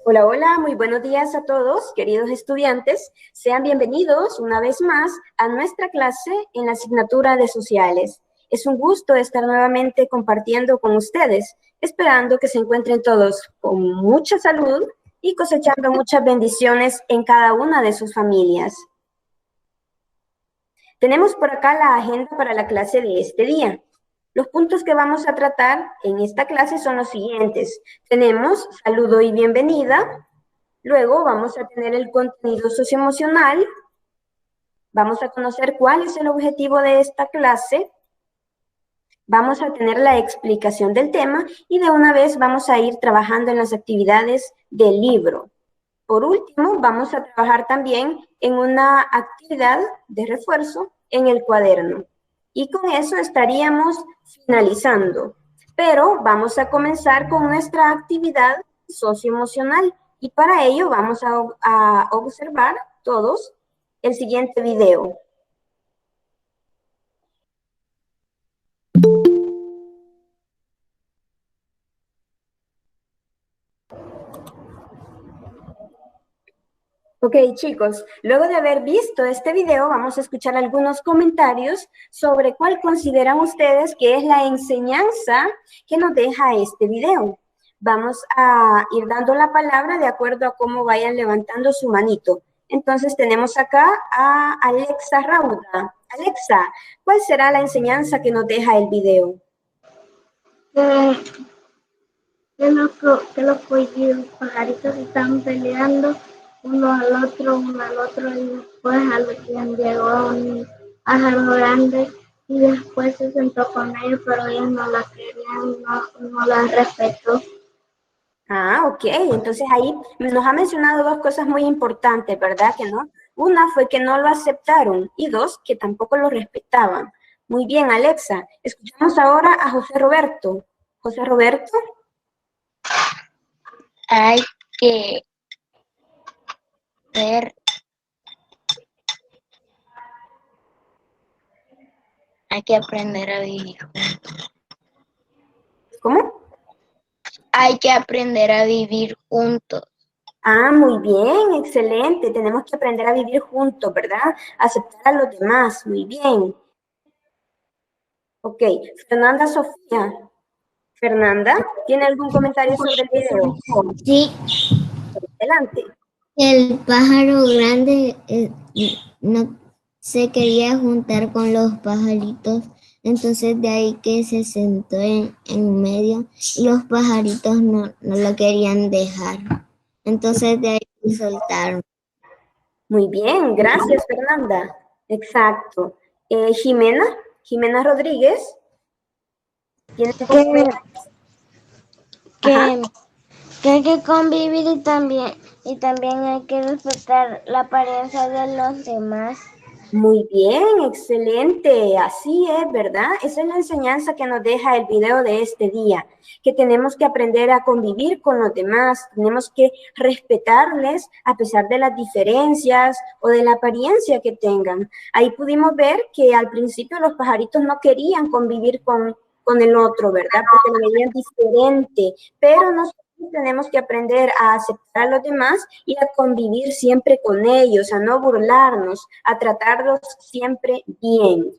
Hola, hola, muy buenos días a todos, queridos estudiantes. Sean bienvenidos una vez más a nuestra clase en la asignatura de Sociales. Es un gusto estar nuevamente compartiendo con ustedes, esperando que se encuentren todos con mucha salud y cosechando muchas bendiciones en cada una de sus familias. Tenemos por acá la agenda para la clase de este día. Los puntos que vamos a tratar en esta clase son los siguientes. Tenemos saludo y bienvenida. Luego vamos a tener el contenido socioemocional. Vamos a conocer cuál es el objetivo de esta clase. Vamos a tener la explicación del tema y de una vez vamos a ir trabajando en las actividades del libro. Por último, vamos a trabajar también en una actividad de refuerzo en el cuaderno. Y con eso estaríamos finalizando. Pero vamos a comenzar con nuestra actividad socioemocional. Y para ello vamos a observar todos el siguiente video. Ok, chicos, luego de haber visto este video, vamos a escuchar algunos comentarios sobre cuál consideran ustedes que es la enseñanza que nos deja este video. Vamos a ir dando la palabra de acuerdo a cómo vayan levantando su manito. Entonces tenemos acá a Alexa Rauda. Alexa, ¿cuál será la enseñanza que nos deja el video? que, que los pajaritos estaban peleando uno al otro, y después al quien llegó un pájaro grande y después se sentó con ellos, pero ellos no la querían, no la respetó. Ah, ok. Entonces ahí nos ha mencionado dos cosas muy importantes, ¿verdad? Que no. Una fue que no lo aceptaron y dos, que tampoco lo respetaban. Muy bien, Alexa. Escuchamos ahora a José Roberto. José Roberto. Hay que ver, hay que aprender a vivir juntos. ¿Cómo? Hay que aprender a vivir juntos. Ah, muy bien, excelente. Tenemos que aprender a vivir juntos, ¿verdad? Aceptar a los demás. Muy bien. Ok. Fernanda Sofía. Fernanda, ¿tiene algún comentario sobre el video? Sí, Adelante. el pájaro grande no se quería juntar con los pajaritos, entonces de ahí que se sentó en medio y los pajaritos no lo querían dejar. Entonces de ahí se soltaron. Muy bien, gracias, Fernanda. Exacto. Jimena Rodríguez, ¿tiene algún comentario? Ajá. Que hay que convivir y también hay que respetar la apariencia de los demás. Muy bien, excelente. Así es, ¿verdad? Esa es la enseñanza que nos deja el video de este día, que tenemos que aprender a convivir con los demás, tenemos que respetarles a pesar de las diferencias o de la apariencia que tengan. Ahí pudimos ver que al principio los pajaritos no querían convivir con el otro, ¿verdad? Porque lo veían diferente, pero nosotros tenemos que aprender a aceptar a los demás y a convivir siempre con ellos, a no burlarnos, a tratarlos siempre bien.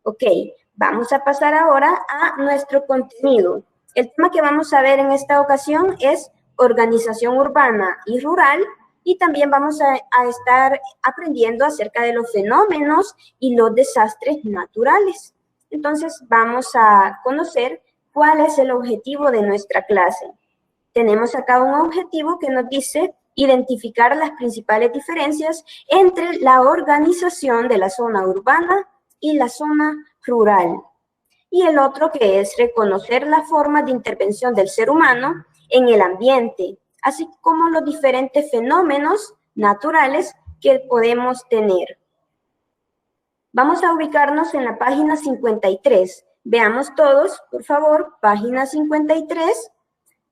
Ok, vamos a pasar ahora a nuestro contenido. El tema que vamos a ver en esta ocasión es organización urbana y rural, y también vamos a estar aprendiendo acerca de los fenómenos y los desastres naturales. Entonces vamos a conocer cuál es el objetivo de nuestra clase. Tenemos acá un objetivo que nos dice identificar las principales diferencias entre la organización de la zona urbana y la zona rural. Y el otro que es reconocer las formas de intervención del ser humano en el ambiente, así como los diferentes fenómenos naturales que podemos tener. Vamos a ubicarnos en la página 53. Veamos todos, por favor, página 53.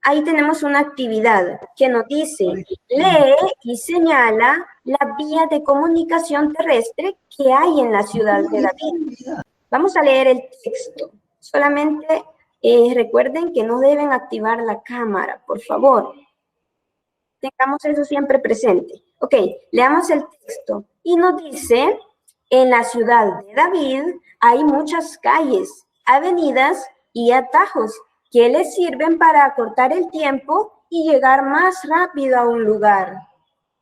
Ahí tenemos una actividad que nos dice, lee y señala la vía de comunicación terrestre que hay en la ciudad de David. Vamos a leer el texto. Solamente recuerden que no deben activar la cámara, por favor. Tengamos eso siempre presente. Ok, leamos el texto. Y nos dice, en la ciudad de David hay muchas calles, avenidas y atajos que les sirven para acortar el tiempo y llegar más rápido a un lugar.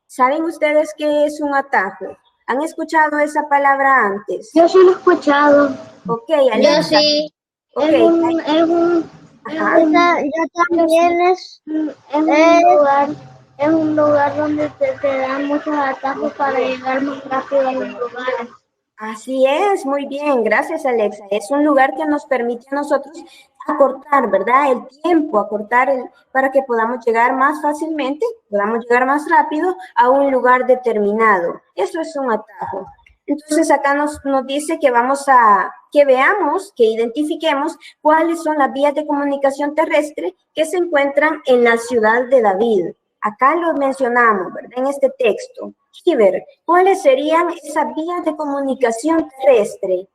¿Saben ustedes qué es un atajo? ¿Han escuchado esa palabra antes? Yo sí lo he escuchado. Ok, Alexa. Yo sí. Okay. Yo también es un lugar donde te dan muchos atajos para llegar más rápido a los lugares. Así es, muy bien, gracias Alexa. Es un lugar que nos permite a nosotros acortar, ¿verdad? El tiempo, para que podamos llegar más fácilmente, podamos llegar más rápido a un lugar determinado. Eso es un atajo. Entonces acá nos dice que que veamos, que identifiquemos cuáles son las vías de comunicación terrestre que se encuentran en la ciudad de David. Acá lo mencionamos, ¿verdad? En este texto. Giver, ¿cuáles serían esas vías de comunicación terrestre?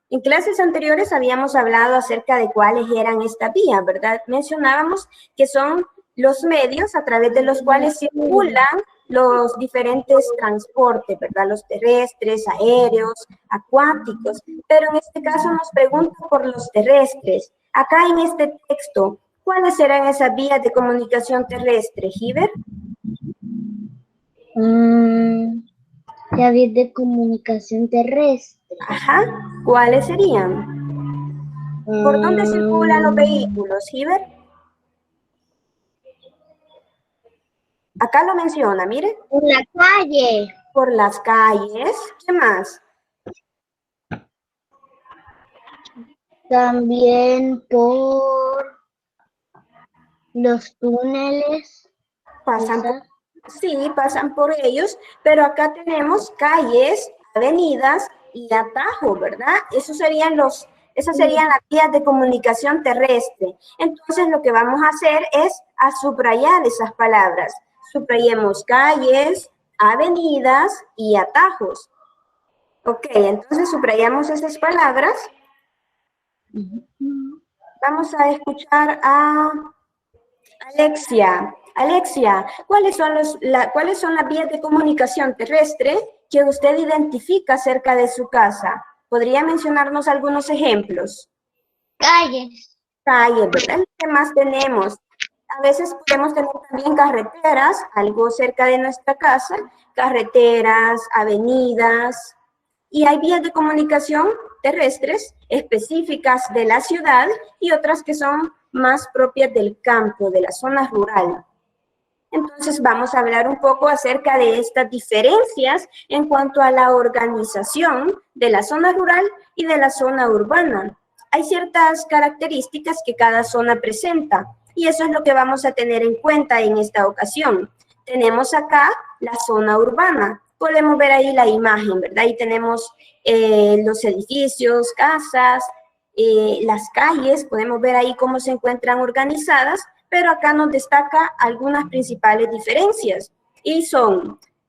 En clases anteriores habíamos hablado acerca de cuáles eran estas vías, ¿verdad? Mencionábamos que son los medios a través de los cuales circulan los diferentes transportes, ¿verdad? Los terrestres, aéreos, acuáticos, pero en este caso nos pregunta por los terrestres. Acá en este texto, ¿cuáles serán esas vías de comunicación terrestre, Giver? La vía de comunicación terrestre. Ajá, ¿cuáles serían? ¿Por dónde circulan los vehículos, Iber? Acá lo menciona, mire. En la calle. Por las calles. ¿Qué más? También por los túneles. Pasan sí, pasan por ellos, pero acá tenemos calles, avenidas y atajos, ¿verdad? Esas serían las vías de comunicación terrestre. Entonces, lo que vamos a hacer es a subrayar esas palabras. Subrayemos calles, avenidas y atajos. Ok, entonces subrayamos esas palabras. Vamos a escuchar a Alexia. Alexia, ¿cuáles son las vías de comunicación terrestre que usted identifica cerca de su casa? ¿Podría mencionarnos algunos ejemplos? Calles. Calles, ¿verdad? ¿Qué más tenemos? A veces podemos tener también carreteras, algo cerca de nuestra casa, carreteras, avenidas, y hay vías de comunicación terrestres específicas de la ciudad y otras que son más propias del campo, de la zona rural. Entonces vamos a hablar un poco acerca de estas diferencias en cuanto a la organización de la zona rural y de la zona urbana. Hay ciertas características que cada zona presenta y eso es lo que vamos a tener en cuenta en esta ocasión. Tenemos acá la zona urbana. Podemos ver ahí la imagen, ¿verdad? Ahí tenemos los edificios, casas, las calles, podemos ver ahí cómo se encuentran organizadas, pero acá nos destaca algunas principales diferencias. Y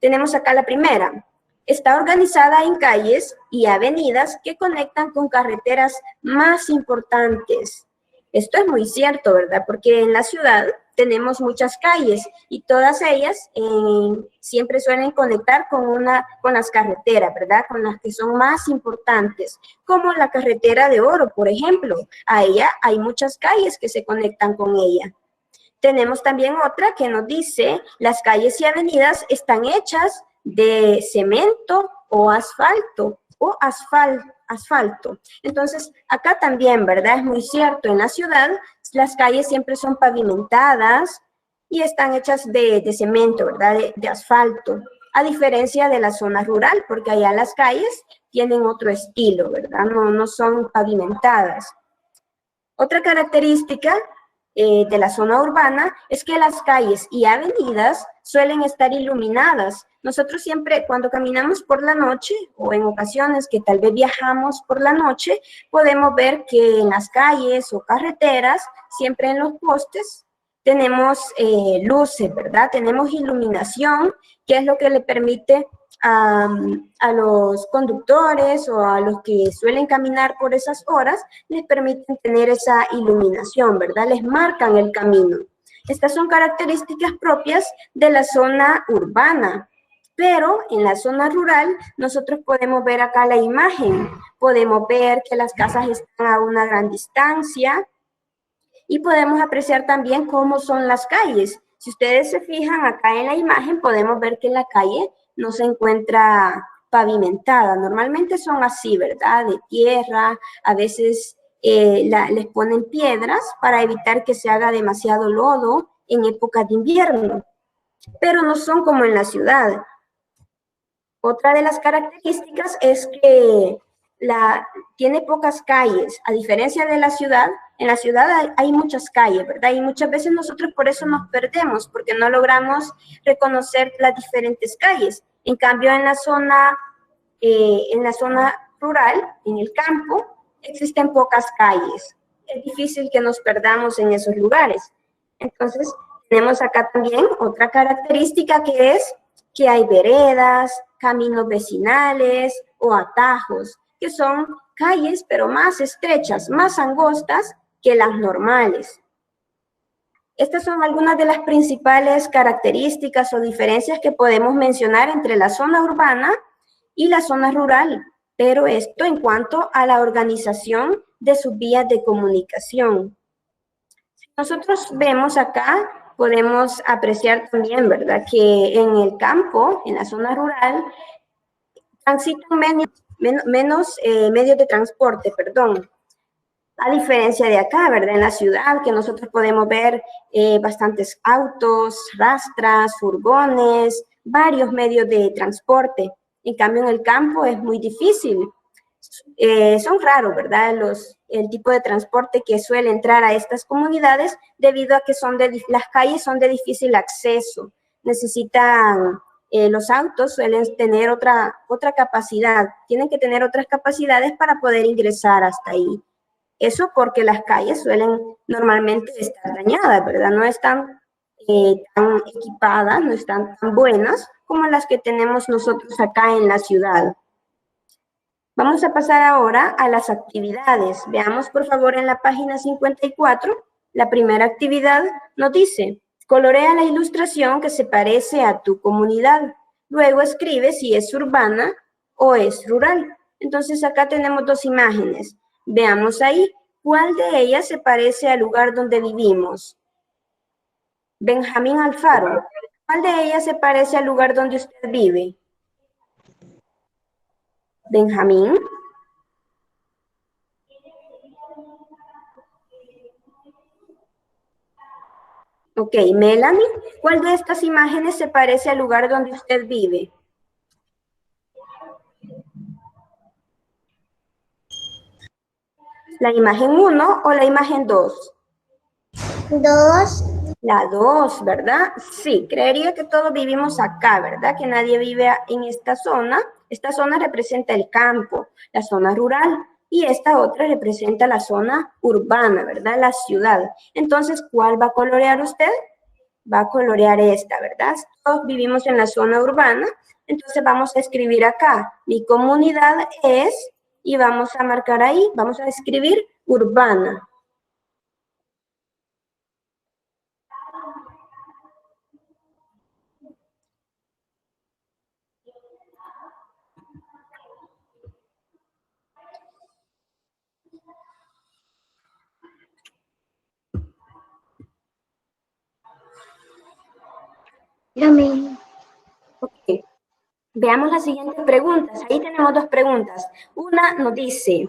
tenemos acá la primera, está organizada en calles y avenidas que conectan con carreteras más importantes. Esto es muy cierto, ¿verdad? Porque en la ciudad tenemos muchas calles y todas ellas siempre suelen conectar con las carreteras, ¿verdad? Con las que son más importantes, como la carretera de Oro, por ejemplo. A ella hay muchas calles que se conectan con ella. Tenemos también otra que nos dice, las calles y avenidas están hechas de cemento o asfalto, asfalto. Entonces, acá también, ¿verdad? Es muy cierto, en la ciudad las calles siempre son pavimentadas y están hechas de cemento, ¿verdad? De asfalto, a diferencia de la zona rural, porque allá las calles tienen otro estilo, ¿verdad? No son pavimentadas. Otra característica de la zona urbana es que las calles y avenidas suelen estar iluminadas. Nosotros siempre cuando caminamos por la noche o en ocasiones que tal vez viajamos por la noche, podemos ver que en las calles o carreteras, siempre en los postes, tenemos luces, ¿verdad? Tenemos iluminación, que es lo que le permite a los conductores o a los que suelen caminar por esas horas, les permiten tener esa iluminación, ¿verdad? Les marcan el camino. Estas son características propias de la zona urbana, pero en la zona rural nosotros podemos ver acá la imagen, podemos ver que las casas están a una gran distancia y podemos apreciar también cómo son las calles. Si ustedes se fijan acá en la imagen, podemos ver que la calle no se encuentra pavimentada. Normalmente son así, ¿verdad? De tierra, a veces les ponen piedras para evitar que se haga demasiado lodo en época de invierno, pero no son como en la ciudad. Otra de las características es que tiene pocas calles, a diferencia de la ciudad. En la ciudad hay muchas calles, ¿verdad? Y muchas veces nosotros por eso nos perdemos, porque no logramos reconocer las diferentes calles. En cambio, en la zona rural, en el campo, existen pocas calles. Es difícil que nos perdamos en esos lugares. Entonces, tenemos acá también otra característica que es que hay veredas, caminos vecinales o atajos, que son calles pero más estrechas, más angostas que las normales. Estas son algunas de las principales características o diferencias que podemos mencionar entre la zona urbana y la zona rural, pero esto en cuanto a la organización de sus vías de comunicación. Si nosotros vemos acá, podemos apreciar también, ¿verdad?, que en el campo, en la zona rural, transitan menos medios de transporte, perdón. A diferencia de acá, ¿verdad? En la ciudad, que nosotros podemos ver bastantes autos, rastras, furgones, varios medios de transporte. En cambio, en el campo es muy difícil. Son raros, ¿verdad? El tipo de transporte que suele entrar a estas comunidades debido a que las calles son de difícil acceso. Necesitan, los autos suelen tener otra capacidad, tienen que tener otras capacidades para poder ingresar hasta ahí. Eso porque las calles suelen normalmente estar dañadas, ¿verdad? No están tan equipadas, no están tan buenas como las que tenemos nosotros acá en la ciudad. Vamos a pasar ahora a las actividades. Veamos, por favor, en la página 54, la primera actividad nos dice, colorea la ilustración que se parece a tu comunidad. Luego escribe si es urbana o es rural. Entonces, acá tenemos dos imágenes. Veamos ahí, ¿cuál de ellas se parece al lugar donde vivimos? Benjamín Alfaro, ¿cuál de ellas se parece al lugar donde usted vive? Benjamín. Ok, Melanie, ¿cuál de estas imágenes se parece al lugar donde usted vive? ¿La imagen 1 o la imagen 2? 2. La 2, ¿verdad? Sí, creería que todos vivimos acá, ¿verdad? Que nadie vive en esta zona. Esta zona representa el campo, la zona rural, y esta otra representa la zona urbana, ¿verdad? La ciudad. Entonces, ¿cuál va a colorear usted? Va a colorear esta, ¿verdad? Todos vivimos en la zona urbana, entonces vamos a escribir acá, mi comunidad es, y vamos a marcar ahí, vamos a escribir urbana. Ok. Veamos las siguientes preguntas. Ahí tenemos dos preguntas. Una nos dice,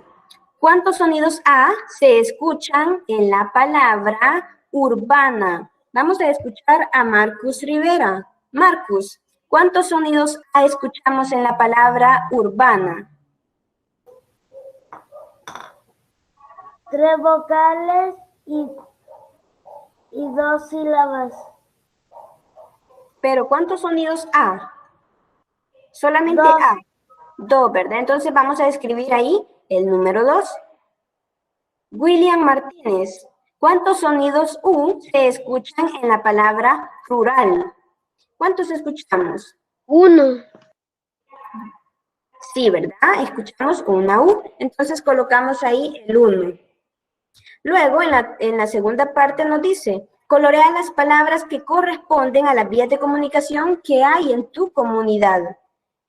¿cuántos sonidos A se escuchan en la palabra urbana? Vamos a escuchar a Marcus Rivera. Marcus, ¿cuántos sonidos A escuchamos en la palabra urbana? 3 vocales y 2 sílabas. Pero ¿cuántos sonidos A? Solamente 2. A. 2, ¿verdad? Entonces vamos a escribir ahí el número 2. William Martínez, ¿cuántos sonidos U se escuchan en la palabra rural? ¿Cuántos escuchamos? 1. Sí, ¿verdad? Escuchamos una U, entonces colocamos ahí el 1. Luego, en la segunda parte nos dice, colorea las palabras que corresponden a las vías de comunicación que hay en tu comunidad.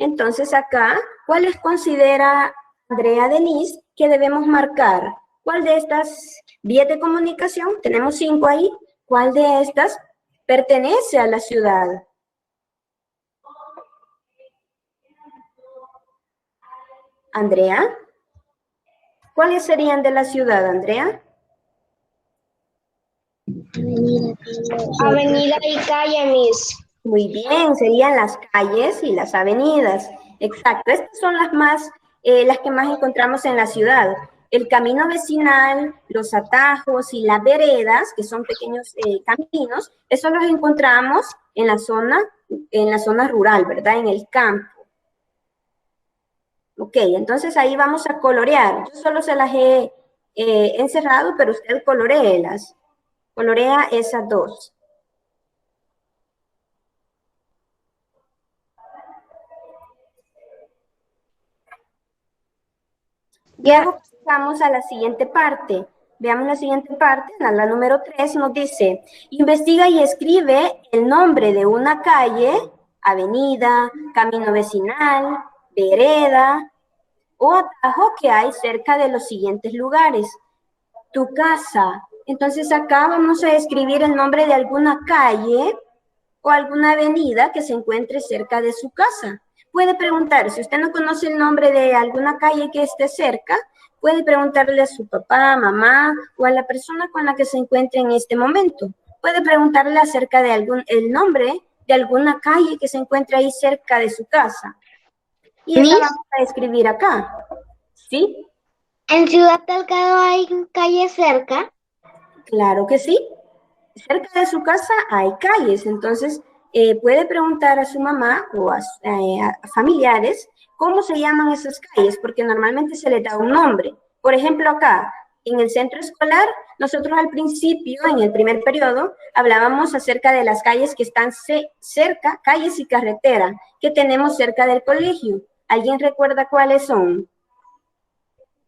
Entonces acá, ¿cuáles considera Andrea Denise que debemos marcar? ¿Cuál de estas vías de comunicación? Tenemos 5 ahí. ¿Cuál de estas pertenece a la ciudad? Andrea, ¿cuáles serían de la ciudad, Andrea? Avenida y calle, Miss. Muy bien, serían las calles y las avenidas. Exacto, estas son las que más encontramos en la ciudad. El camino vecinal, los atajos y las veredas, que son pequeños caminos, eso los encontramos en la zona rural, ¿verdad? En el campo. Ok, entonces ahí vamos a colorear. Yo solo se las he encerrado, pero usted coloréelas. Colorea esas dos. Luego pasamos a la siguiente parte. Veamos la siguiente parte, la número 3 nos dice, investiga y escribe el nombre de una calle, avenida, camino vecinal, vereda o atajo que hay cerca de los siguientes lugares. Tu casa. Entonces acá vamos a escribir el nombre de alguna calle o alguna avenida que se encuentre cerca de su casa. Puede preguntar, si usted no conoce el nombre de alguna calle que esté cerca, Puede preguntarle a su papá, mamá o a la persona con la que se encuentre en este momento. Puede preguntarle acerca de el nombre de alguna calle que se encuentre ahí cerca de su casa. Y esa Miss, vamos a escribir acá, ¿sí? ¿en Ciudad Delgado hay calle cerca? Claro que sí. Cerca de su casa hay calles, entonces puede preguntar a su mamá o a familiares cómo se llaman esas calles, porque normalmente se les da un nombre. Por ejemplo, acá, en el centro escolar, nosotros al principio, en el primer periodo, hablábamos acerca de las calles que están cerca, calles y carretera, que tenemos cerca del colegio. ¿Alguien recuerda cuáles son?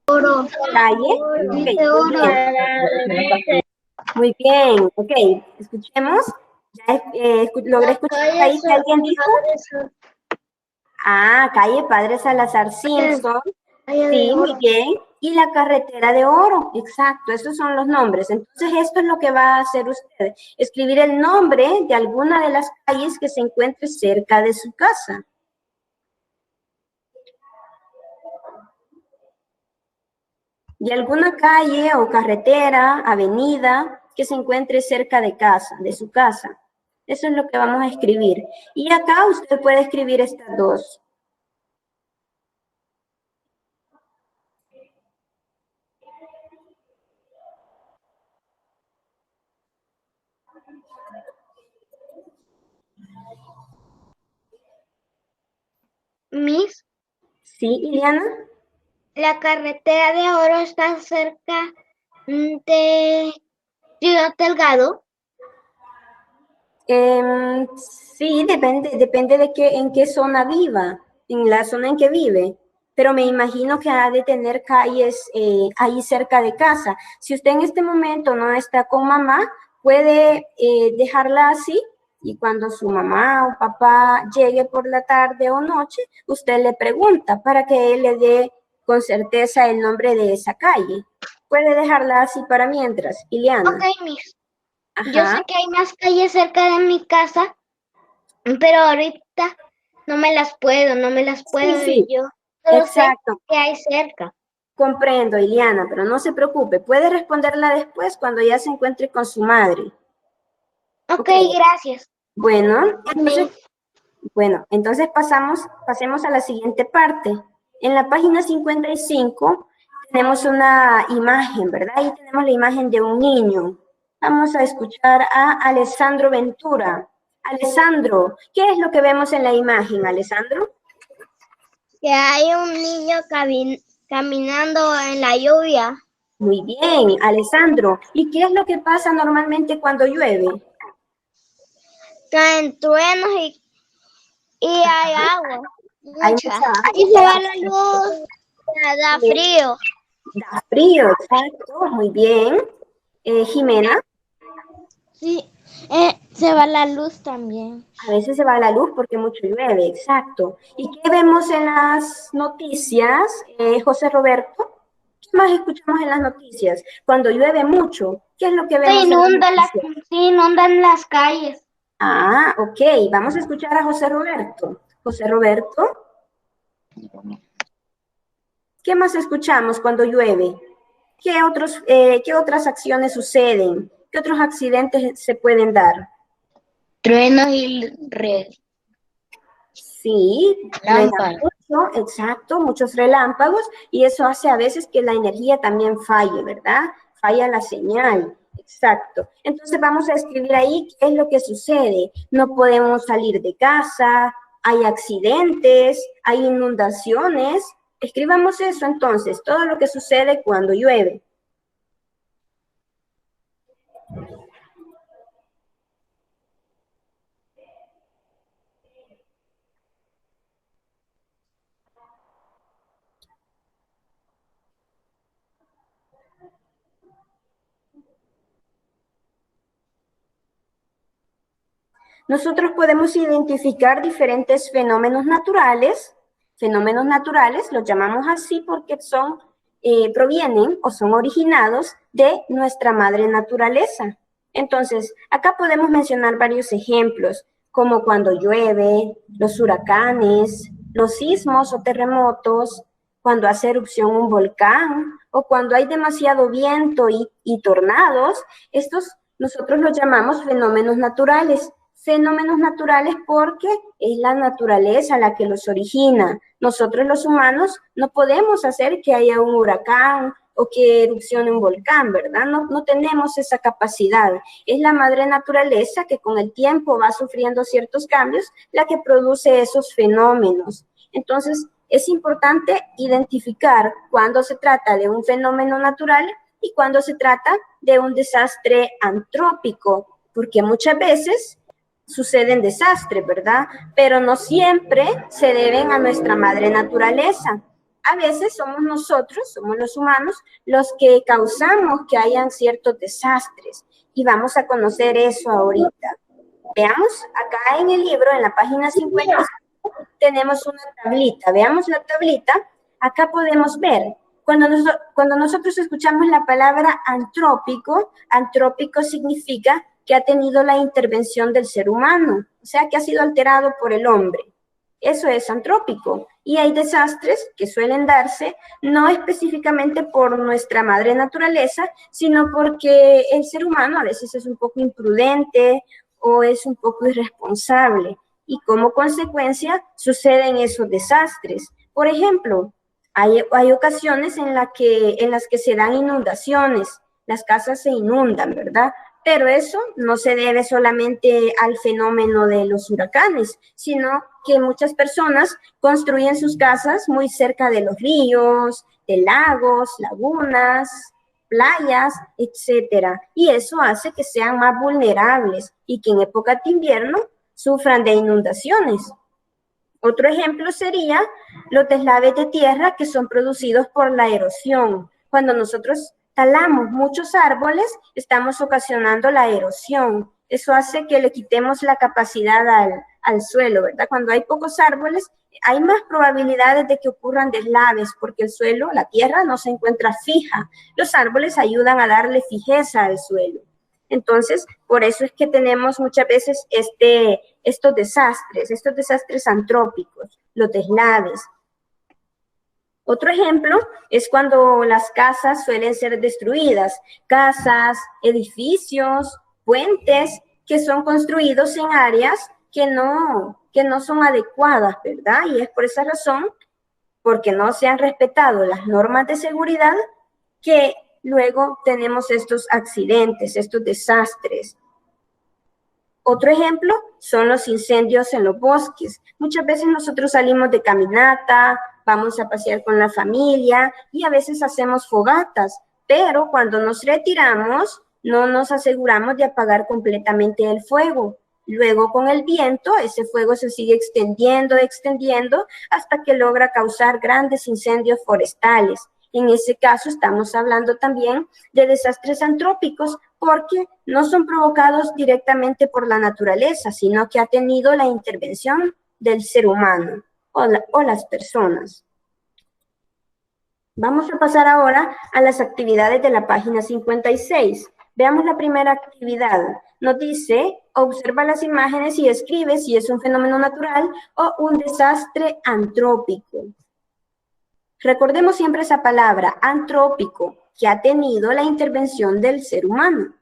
Oro. Calle. Ok, Dice muy oro. bien. Muy bien, ok, escuchemos. Ya logré escuchar ahí que alguien dijo. Ah, calle Padre Salazar Simpson. Sí, muy bien. Y la carretera de Oro, exacto, esos son los nombres. Entonces, esto es lo que va a hacer usted, escribir el nombre de alguna de las calles que se encuentre cerca de su casa. De alguna calle o carretera, avenida que se encuentre cerca de casa, de su casa. Eso es lo que vamos a escribir. Y acá usted puede escribir estas dos. Miss, ¿Sí, Iliana? la carretera de Oro está cerca de Ciudad Delgado. Sí, depende de en qué zona viva, en la zona en que vive. Pero me imagino que ha de tener calles ahí cerca de casa. Si usted en este momento no está con mamá, puede dejarla así y cuando su mamá o papá llegue por la tarde o noche, usted le pregunta para que él le dé con certeza el nombre de esa calle. Puede dejarla así para mientras, Iliana. Ok, Miss. Yo Ajá. sé que hay más calles cerca de mi casa, pero ahorita no me las puedo Sí, yo solo sé exacto. que hay cerca. Comprendo, Iliana, pero no se preocupe. Puede responderla después cuando ya se encuentre con su madre. Ok, Ok. gracias. Bueno, entonces, Miss. pasemos a la siguiente parte. En la página 55 tenemos una imagen, ¿verdad? Ahí tenemos la imagen de un niño. Vamos a escuchar a Alessandro Ventura. Alessandro, ¿qué es lo que vemos en la imagen, Alessandro? Que hay un niño caminando en la lluvia. Muy bien, Alessandro. ¿Y qué es lo que pasa normalmente cuando llueve? Caen truenos y hay agua, Hay mucha. mucha Y agua. se va la luz, da frío. Da frío, exacto. Muy bien. Jimena, Sí, se va la luz también. a veces se va la luz porque mucho llueve, exacto. ¿Y qué vemos en las noticias, José Roberto? ¿Qué más escuchamos en las noticias? Cuando llueve mucho, ¿qué es lo que vemos en las noticias? Se inundan las calles. Ah, ok. Vamos a escuchar a José Roberto. José Roberto, ¿qué más escuchamos cuando llueve? ¿Qué otras acciones suceden? ¿Qué otros accidentes se pueden dar? Truenos y Sí, truena relámpagos. mucho, exacto, muchos relámpagos, y eso hace a veces que la energía también falle, ¿verdad? Falla la señal, exacto. Entonces vamos a escribir ahí qué es lo que sucede. No podemos salir de casa, hay accidentes, hay inundaciones. Escribamos eso entonces, todo lo que sucede cuando llueve. Nosotros podemos identificar diferentes fenómenos naturales. Fenómenos naturales los llamamos así porque provienen o son originados de nuestra madre naturaleza. Entonces, acá podemos mencionar varios ejemplos, como cuando llueve, los huracanes, los sismos o terremotos, cuando hace erupción un volcán o cuando hay demasiado viento y tornados, estos nosotros los llamamos fenómenos naturales. Fenómenos naturales porque es la naturaleza la que los origina. Nosotros los humanos no podemos hacer que haya un huracán o que erupcione un volcán, ¿verdad? No tenemos esa capacidad. Es la madre naturaleza que con el tiempo va sufriendo ciertos cambios la que produce esos fenómenos. Entonces, es importante identificar cuando se trata de un fenómeno natural y cuando se trata de un desastre antrópico, porque muchas veces suceden desastres, ¿verdad? Pero no siempre se deben a nuestra madre naturaleza. A veces somos nosotros, somos los humanos, los que causamos que hayan ciertos desastres. Y vamos a conocer eso ahorita. Veamos, acá en el libro, en la página 55, tenemos una tablita. Veamos la tablita. Acá podemos ver. Cuando nosotros escuchamos la palabra antrópico, antrópico significa que ha tenido la intervención del ser humano, o sea, que ha sido alterado por el hombre. Eso es antrópico. Y hay desastres que suelen darse no específicamente por nuestra madre naturaleza, sino porque el ser humano a veces es un poco imprudente o es un poco irresponsable. Y como consecuencia suceden esos desastres. Por ejemplo, hay ocasiones en las que se dan inundaciones, las casas se inundan, ¿verdad? Pero eso no se debe solamente al fenómeno de los huracanes, sino que muchas personas construyen sus casas muy cerca de los ríos, de lagos, lagunas, playas, etcétera. Y eso hace que sean más vulnerables y que en época de invierno sufran de inundaciones. Otro ejemplo sería los deslaves de tierra que son producidos por la erosión. Cuando nosotros talamos muchos árboles, estamos ocasionando la erosión. Eso hace que le quitemos la capacidad al suelo, ¿verdad? Cuando hay pocos árboles, hay más probabilidades de que ocurran deslaves porque el suelo, la tierra, no se encuentra fija. Los árboles ayudan a darle fijeza al suelo. Entonces, por eso es que tenemos muchas veces estos desastres antrópicos, los deslaves. Otro ejemplo es cuando las casas suelen ser destruidas, casas, edificios, puentes que son construidos en áreas que no son adecuadas, ¿verdad? Y es por esa razón, porque no se han respetado las normas de seguridad, que luego tenemos estos accidentes, estos desastres. Otro ejemplo son los incendios en los bosques. Muchas veces nosotros salimos de caminata, vamos a pasear con la familia y a veces hacemos fogatas, pero cuando nos retiramos no nos aseguramos de apagar completamente el fuego. Luego con el viento ese fuego se sigue extendiendo hasta que logra causar grandes incendios forestales. En ese caso estamos hablando también de desastres antrópicos porque no son provocados directamente por la naturaleza, sino que ha tenido la intervención del ser humano o las personas. Vamos a pasar ahora a las actividades de la página 56. Veamos la primera actividad. Nos dice, observa las imágenes y escribe si es un fenómeno natural o un desastre antrópico. Recordemos siempre esa palabra, antrópico, que ha tenido la intervención del ser humano.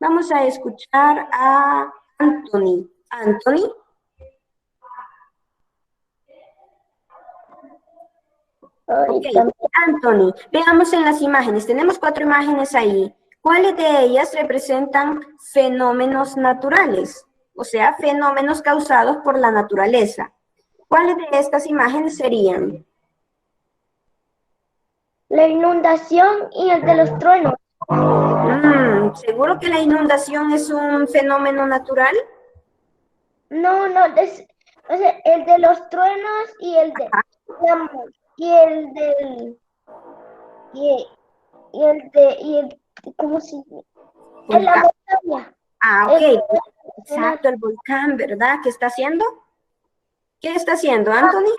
Vamos a escuchar a Anthony. Anthony. Ok, Anthony, veamos en las imágenes. Tenemos 4 imágenes ahí. ¿Cuáles de ellas representan fenómenos naturales? O sea, fenómenos causados por la naturaleza. ¿Cuáles de estas imágenes serían? La inundación y el de los truenos. ¿Seguro que la inundación es un fenómeno natural? No, o sea, el de los truenos y el de ¿cómo se llama? En la montaña. Ok. Exacto, el volcán, ¿verdad? ¿Qué está haciendo? ¿Qué está haciendo, Anthony?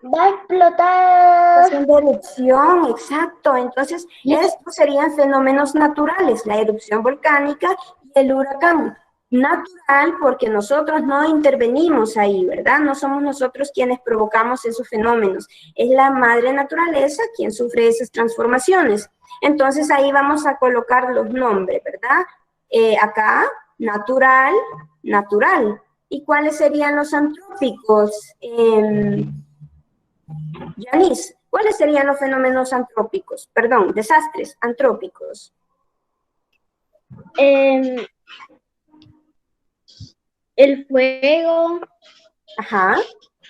Va a explotar. Está haciendo erupción, exacto. Entonces, estos serían fenómenos naturales, la erupción volcánica y el huracán. Natural porque nosotros no intervenimos ahí, ¿verdad? No somos nosotros quienes provocamos esos fenómenos. Es la madre naturaleza quien sufre esas transformaciones. Entonces ahí vamos a colocar los nombres, ¿verdad? Acá, natural, natural. ¿Y cuáles serían los antrópicos? Yanis, ¿cuáles serían los fenómenos antrópicos? Perdón, desastres antrópicos. El fuego. Ajá.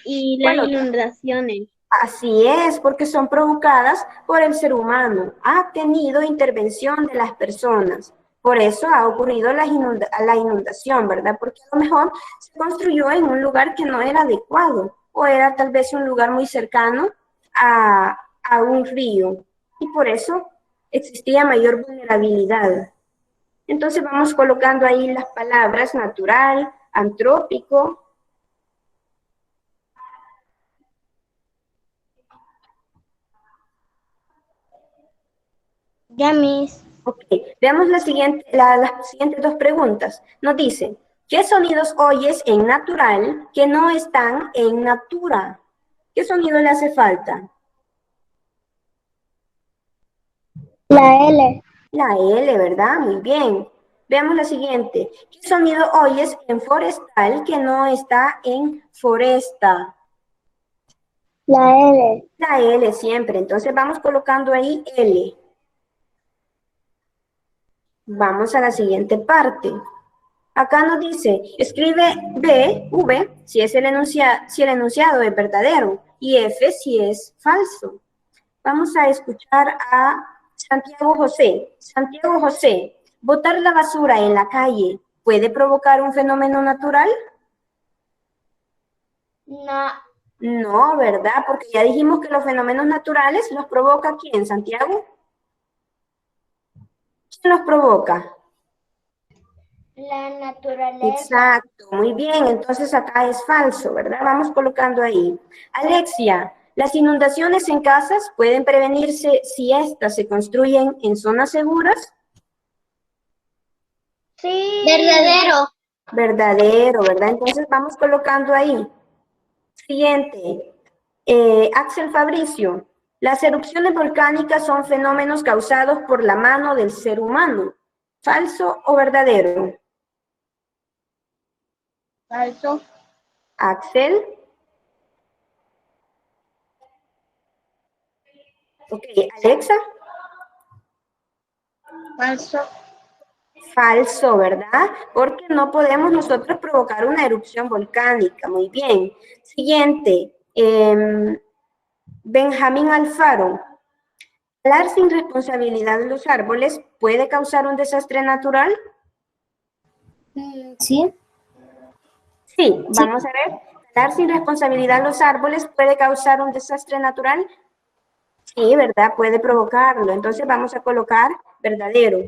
Y las inundaciones. Así es, porque son provocadas por el ser humano. Ha tenido intervención de las personas. Por eso ha ocurrido la inundación, ¿verdad? Porque a lo mejor se construyó en un lugar que no era adecuado o era tal vez un lugar muy cercano a un río y por eso existía mayor vulnerabilidad. Entonces vamos colocando ahí las palabras natural, antrópico. Ya, Miss. Ok, veamos las siguientes dos preguntas. Nos dice, ¿qué sonidos oyes en natural que no están en natura? ¿Qué sonido le hace falta? La L. La L, ¿verdad? Muy bien. Veamos la siguiente. ¿Qué sonido oyes en forestal que no está en foresta? La L. La L siempre. Entonces vamos colocando ahí L. Vamos a la siguiente parte. Acá nos dice, escribe B, V, si el enunciado es verdadero, y F si es falso. Vamos a escuchar a Santiago José. Santiago José, ¿botar la basura en la calle puede provocar un fenómeno natural? No. No, ¿verdad? Porque ya dijimos que los fenómenos naturales los provoca ¿quién, Santiago? ¿Quién los provoca? La naturaleza. Exacto, muy bien, entonces acá es falso, ¿verdad? Vamos colocando ahí. Alexia, ¿las inundaciones en casas pueden prevenirse si éstas se construyen en zonas seguras? Sí. Verdadero. Verdadero, ¿verdad? Entonces vamos colocando ahí. Siguiente, Axel Fabricio, ¿las erupciones volcánicas son fenómenos causados por la mano del ser humano? ¿Falso o verdadero? Falso. Axel. Ok, Alexa. Falso. Falso, ¿verdad? Porque no podemos nosotros provocar una erupción volcánica. Muy bien. Siguiente, Benjamín Alfaro. ¿Talar sin responsabilidad de los árboles puede causar un desastre natural? Sí. Sí, vamos a ver. ¿Talar sin responsabilidad los árboles puede causar un desastre natural? Sí, ¿verdad? Puede provocarlo. Entonces vamos a colocar verdadero.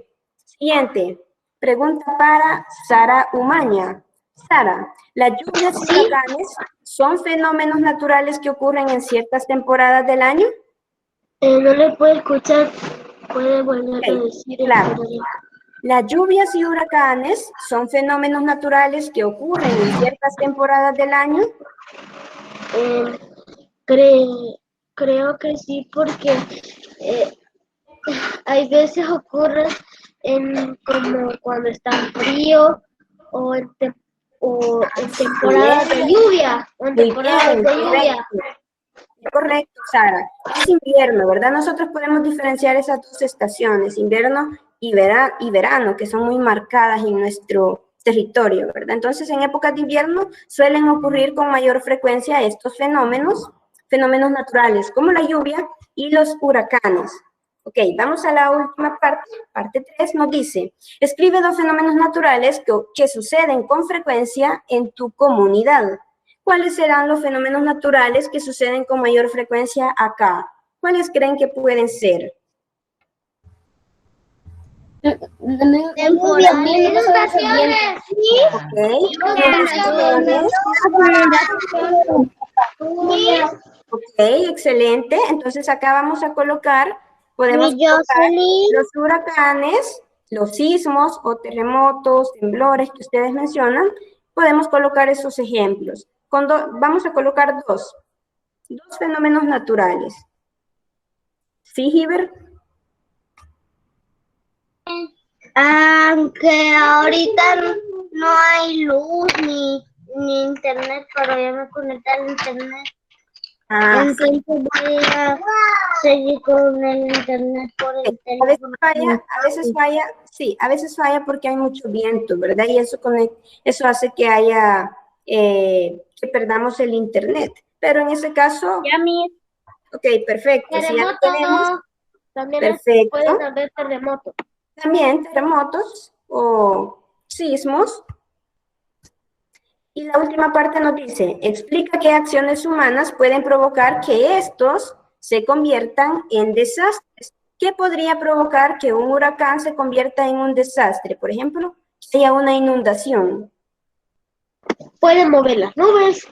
Siguiente, pregunta para Sara Umaña. Sara, ¿las lluvias y huracanes son fenómenos naturales que ocurren en ciertas temporadas del año? No le puedo escuchar. Puede volver a decir. Claro. Las lluvias y huracanes son fenómenos naturales que ocurren en ciertas temporadas del año. Creo que sí, porque hay veces ocurre como cuando está frío o en temporada de lluvia. Correcto, Sara. Es invierno, ¿verdad? Nosotros podemos diferenciar esas dos estaciones, invierno y verano, que son muy marcadas en nuestro territorio, ¿verdad? Entonces, en épocas de invierno suelen ocurrir con mayor frecuencia estos fenómenos naturales, como la lluvia y los huracanes. Ok, vamos a la última parte, parte 3, nos dice, escribe dos fenómenos naturales que suceden con frecuencia en tu comunidad. ¿Cuáles serán los fenómenos naturales que suceden con mayor frecuencia acá? ¿Cuáles creen que pueden ser? Inundaciones. Ok, excelente. Entonces acá vamos a colocar, podemos colocar los huracanes los sismos o terremotos, temblores que ustedes mencionan, podemos colocar esos ejemplos. Vamos a colocar dos fenómenos naturales. ¿Sí, Hiber? Aunque ahorita no hay luz ni internet, pero ya me conecté al internet. Entonces voy a seguir con el internet por el teléfono. A veces falla porque hay mucho viento, ¿verdad? Y eso hace que que perdamos el internet. Pero en ese caso... Ya Ok, perfecto. Si ya lo tenemos, también perfecto. pueden haber terremotos. También terremotos o sismos. Y la última parte nos dice, explica qué acciones humanas pueden provocar que estos se conviertan en desastres. ¿Qué podría provocar que un huracán se convierta en un desastre? Por ejemplo, que haya una inundación. Pueden mover las nubes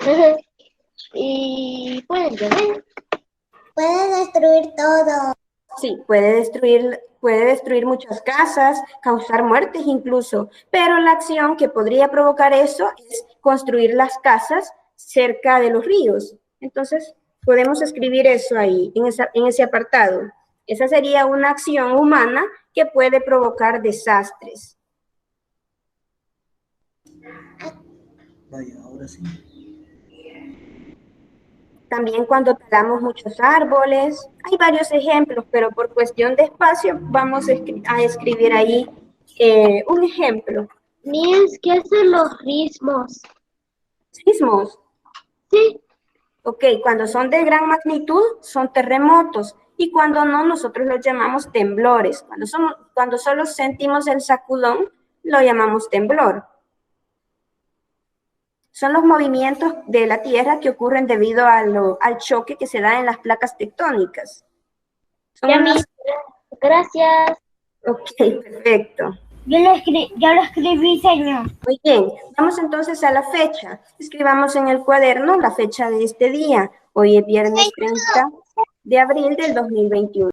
y pueden llover. Puede destruir todo. Sí, puede destruir muchas casas, causar muertes incluso, pero la acción que podría provocar eso es construir las casas cerca de los ríos. Entonces, podemos escribir eso ahí, en ese apartado. Esa sería una acción humana que puede provocar desastres. Vaya, ahora sí. También cuando talamos muchos árboles, hay varios ejemplos, pero por cuestión de espacio vamos a escribir ahí un ejemplo. Miren, ¿qué hacen los rismos? Sismos. Sí. Ok, cuando son de gran magnitud son terremotos y cuando no nosotros los llamamos temblores. Cuando solo sentimos el sacudón lo llamamos temblor. Son los movimientos de la Tierra que ocurren debido al choque que se da en las placas tectónicas. Gracias. Ok, perfecto. Ya lo escribí, señor. Muy bien, vamos entonces a la fecha. Escribamos en el cuaderno la fecha de este día. Hoy es viernes 30 de abril del 2021.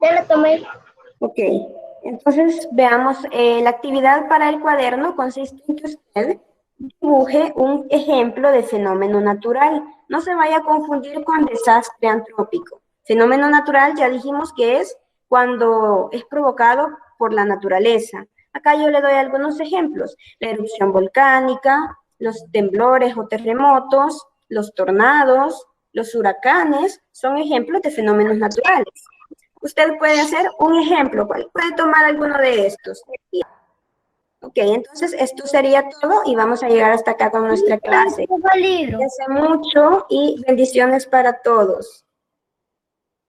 Ya lo tomé. Ok, entonces veamos, la actividad para el cuaderno consiste en que usted dibuje un ejemplo de fenómeno natural. No se vaya a confundir con desastre antrópico. Fenómeno natural ya dijimos que es cuando es provocado por la naturaleza. Acá yo le doy algunos ejemplos. La erupción volcánica, los temblores o terremotos, los tornados, los huracanes, son ejemplos de fenómenos naturales. Usted puede hacer un ejemplo, puede tomar alguno de estos. Ok, entonces esto sería todo y vamos a llegar hasta acá con nuestra clase. Cuídense mucho y bendiciones para todos.